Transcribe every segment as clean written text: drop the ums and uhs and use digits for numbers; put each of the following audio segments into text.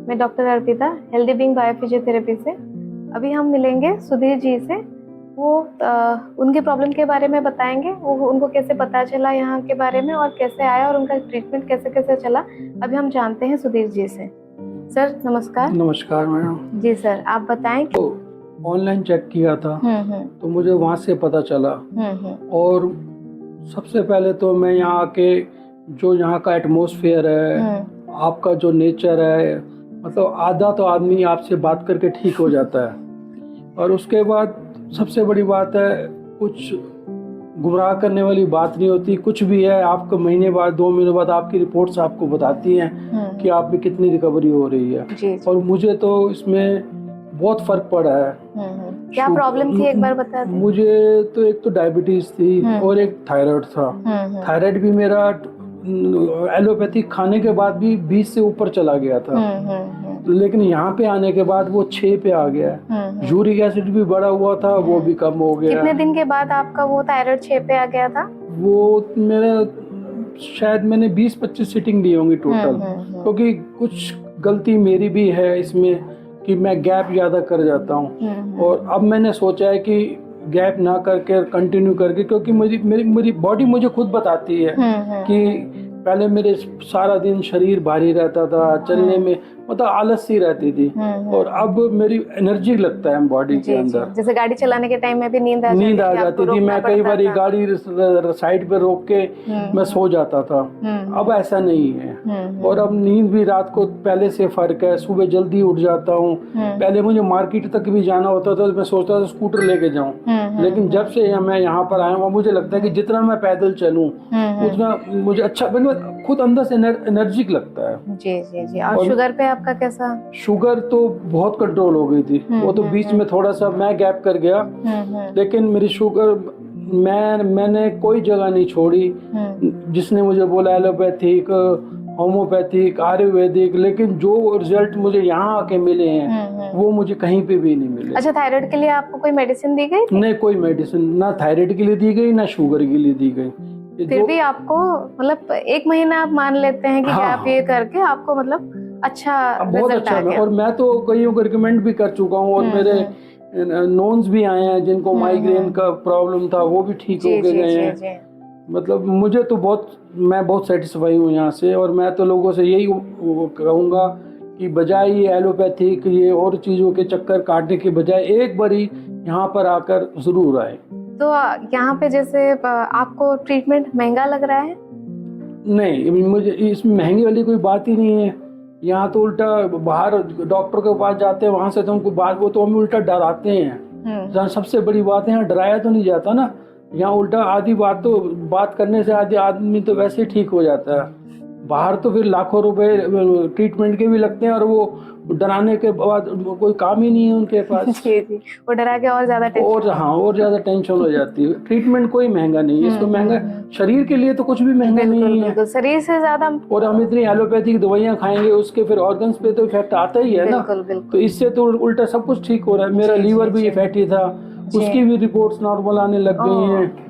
मैं doctor Arpita, healthy being bio physiotherapy से। अभी हम मिलेंगे सुधीर जी से। वो उनकी प्रॉब्लम के बारे में बताएंगे, वो उनको कैसे पता चला यहाँ के बारे में और कैसे आया और उनका ट्रीटमेंट कैसे कैसे चला। अभी हम जानते हैं सुधीर जी से। सर नमस्कार। नमस्कार मैडम। जी सर, आप बताएं। तो ऑनलाइन चेक किया था तो मुझे वहाँ से पता चला। और सबसे पहले तो मैं यहाँ आके जो यहाँ का एटमॉस्फेयर है, आपका जो नेचर है, मतलब आधा तो आदमी आपसे बात करके ठीक हो जाता है। और उसके बाद सबसे बड़ी बात है, कुछ गुमराह करने वाली बात नहीं होती। कुछ भी है, आपको महीने बाद 2 महीने बाद आपकी रिपोर्ट्स आपको बताती हैं कि आप में कितनी रिकवरी हो रही है। जी। और मुझे तो इसमें बहुत फर्क पड़ा है। क्या प्रॉब्लम थी, एक बार बता दें। मुझे तो एक तो डायबिटीज थी और एक थायराइड था। थायराइड भी मेरा एलोपैथिक खाने के बाद भी 20 से ऊपर चला गया था। लेकिन यहाँ पे आने के बाद वो 6 पे आ गया। यूरिक एसिड भी बढ़ा हुआ था, वो भी कम हो गया। कितने दिन के बाद आपका वो थायराइड 6 पे आ गया था? वो मेरा शायद मैंने 20-25 सीटिंग ली होंगी टोटल। क्योंकि कुछ गलती मेरी भी है इसमें कि मैं गैप ज़्यादा कर जाता हूँ। और अब मैंने सोचा है कि गैप ना करके कंटिन्यू करके, क्योंकि मेरी बॉडी मुझे खुद बताती है कि पहले मेरे सारा दिन शरीर भारी रहता था, चलने में मतलब आलस सी रहती थी। और अब मेरी एनर्जी लगता है बॉडी के अंदर। जैसे गाड़ी चलाने के टाइम में भी नींद आ जाती थी। मैं कई बार गाड़ी साइड पे रोक के मैं सो जाता था। अब ऐसा नहीं है। और अब नींद भी रात को पहले से फर्क है। सुबह जल्दी उठ जाता हूँ। पहले मुझे मार्केट तक भी जाना होता था तो मैं सोचता था स्कूटर लेके जाऊं। लेकिन जब से मैं यहाँ पर आया हूँ, मुझे लगता है कि जितना मैं पैदल चलूं उतना मुझे अच्छा, खुद अंदर से एनर्जिक लगता है। जी जी जी। और शुगर पे आपका कैसा? शुगर तो बहुत कंट्रोल हो गई थी। वो तो बीच में थोड़ा सा मैं गैप कर गया। लेकिन मेरी शुगर मैंने कोई जगह नहीं छोड़ी। जिसने मुझे बोला एलोपैथिक, होम्योपैथिक, आयुर्वेदिक, लेकिन जो रिजल्ट मुझे यहाँ आके मिले हैं वो मुझे कहीं पे भी नहीं मिले। अच्छा, थायराइड के लिए आपको कोई मेडिसिन दी गई? नहीं, कोई मेडिसिन ना थायराइड के लिए दी गई ना शुगर के लिए दी गई। फिर भी आपको मतलब 1 महीना आप मान लेते हैं कि आप ये करके आपको मतलब अच्छा बहुत अच्छा आ गया। और मैं तो कईयों को रिकमेंड भी कर चुका हूँ। और मेरे नोन्स भी आए हैं जिनको माइग्रेन का प्रॉब्लम था, वो भी ठीक हो के गए हैं। मतलब मुझे तो मैं बहुत सेटिस्फाई हूँ यहाँ से। और मैं तो लोगों से यही कहूँगा कि बजाय ये एलोपैथिक ये और चीज़ों के चक्कर काटने के बजाय एक बारी यहाँ पर आकर जरूर आए। तो यहाँ पे जैसे आपको ट्रीटमेंट महंगा लग रहा है? नहीं, मुझे इसमें महंगी वाली कोई बात ही नहीं है। यहाँ तो उल्टा बाहर डॉक्टर के पास जाते हैं, वहां से तो हमको वो तो हमें उल्टा डराते हैं। सबसे बड़ी बात है, यहाँ डराया तो नहीं जाता ना। यहाँ उल्टा आधी बात करने से आधी आदमी तो वैसे ठीक हो जाता है। बाहर तो फिर लाखों रुपए ट्रीटमेंट के भी लगते हैं और वो डराने के बाद कोई काम ही नहीं है उनके पास। जी जी, वो डरा के और ज्यादा टेंशन हो जाती है। ट्रीटमेंट कोई महंगा नहीं है। इसको महंगा शरीर के लिए तो कुछ भी महंगा नहीं है। शरीर से ज्यादा। और हम इतनी एलोपैथिक दवाइयाँ खाएंगे, उसके फिर ऑर्गन्स पे तो इफेक्ट आता ही है ना। तो इससे तो उल्टा सब कुछ ठीक हो रहा है। मेरा लीवर भी फैटी था, उसकी भी रिपोर्ट्स नॉर्मल आने लग गई हैं।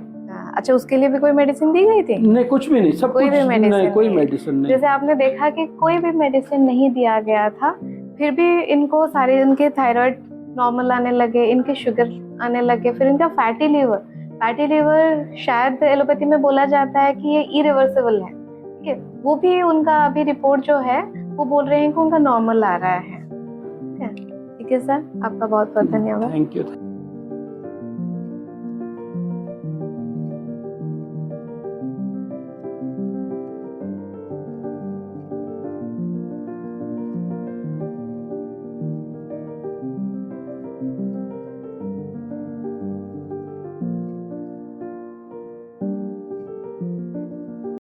अच्छा, उसके लिए भी कोई मेडिसिन दी गई थी? नहीं, कुछ भी नहीं, सब कोई कुछ भी मेडिसिन कोई मेडिसिन नहीं। जैसे आपने देखा कि कोई भी मेडिसिन नहीं दिया गया था, फिर भी इनको सारे इनके थायराइड नॉर्मल आने लगे, इनके शुगर आने लगे, फिर इनका फैटी लीवर शायद एलोपैथी में बोला जाता है कि ये इरिवर्सिबल है। ठीक है, वो भी उनका अभी रिपोर्ट जो है वो बोल रहे हैं कि उनका नॉर्मल आ रहा है। ठीक है सर, आपका बहुत बहुत धन्यवाद। Thank you.